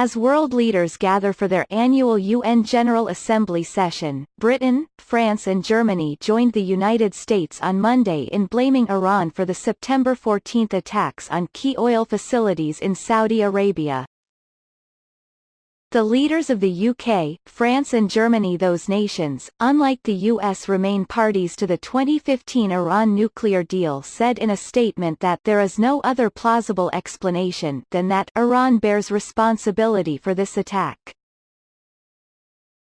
As world leaders gather for their annual UN General Assembly session, Britain, France and Germany joined the United States on Monday in blaming Iran for the September 14 attacks on key oil facilities in Saudi Arabia. The leaders of the UK, France and Germany, those nations, unlike the US, remain parties to the 2015 Iran nuclear deal, said in a statement that there is no other plausible explanation than that Iran bears responsibility for this attack.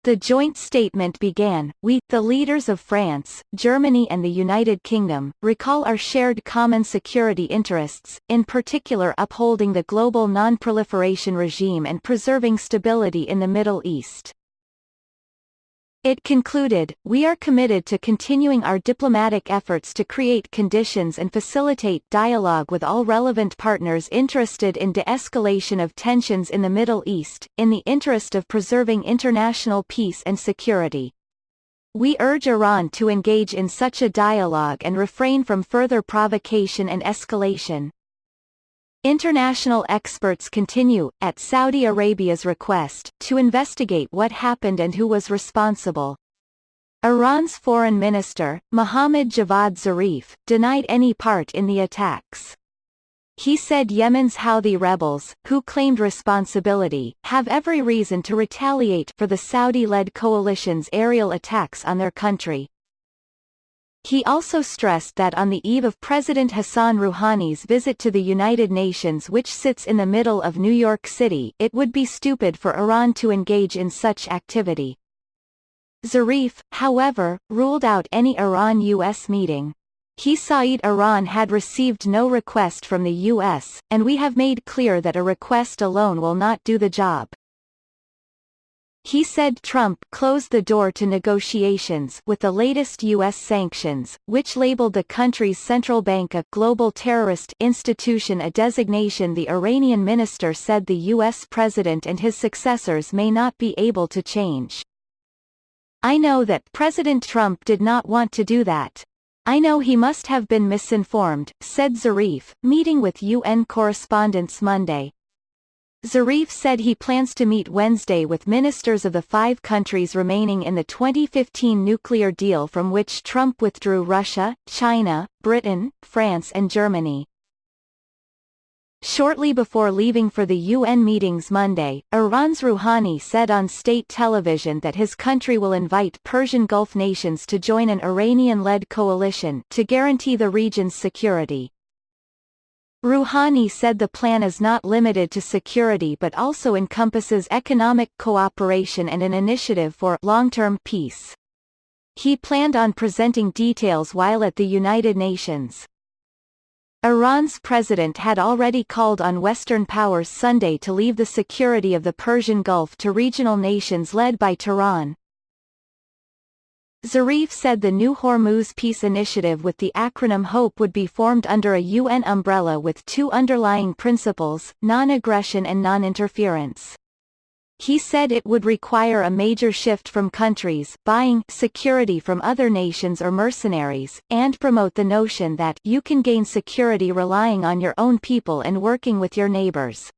The joint statement began, "We, the leaders of France, Germany and the United Kingdom, recall our shared common security interests, in particular upholding the global non-proliferation regime and preserving stability in the Middle East." It concluded, "We are committed to continuing our diplomatic efforts to create conditions and facilitate dialogue with all relevant partners interested in de-escalation of tensions in the Middle East, in the interest of preserving international peace and security. We urge Iran to engage in such a dialogue and refrain from further provocation and escalation." International experts continue, at Saudi Arabia's request, to investigate what happened and who was responsible. Iran's foreign minister, Mohammad Javad Zarif, denied any part in the attacks. He said Yemen's Houthi rebels, who claimed responsibility, have every reason to retaliate for the Saudi-led coalition's aerial attacks on their country. He also stressed that on the eve of President Hassan Rouhani's visit to the United Nations, which sits in the middle of New York City, it would be stupid for Iran to engage in such activity. Zarif, however, ruled out any Iran-US meeting. He said Iran had received no request from the US, and we have made clear that a request alone will not do the job. He said Trump closed the door to negotiations with the latest U.S. sanctions, which labeled the country's central bank a global terrorist institution, a designation the Iranian minister said the U.S. president and his successors may not be able to change. "I know that President Trump did not want to do that. I know he must have been misinformed," said Zarif, meeting with UN correspondents Monday. Zarif said he plans to meet Wednesday with ministers of the 5 countries remaining in the 2015 nuclear deal from which Trump withdrew: Russia, China, Britain, France and Germany. Shortly before leaving for the UN meetings Monday, Iran's Rouhani said on state television that his country will invite Persian Gulf nations to join an Iranian-led coalition to guarantee the region's security. Rouhani said the plan is not limited to security but also encompasses economic cooperation and an initiative for long-term peace. He planned on presenting details while at the United Nations. Iran's president had already called on Western powers Sunday to leave the security of the Persian Gulf to regional nations led by Tehran. Zarif said the new Hormuz Peace Initiative, with the acronym HOPE, would be formed under a UN umbrella with 2 underlying principles: non-aggression and non-interference. He said it would require a major shift from countries buying security from other nations or mercenaries, and promote the notion that you can gain security relying on your own people and working with your neighbors.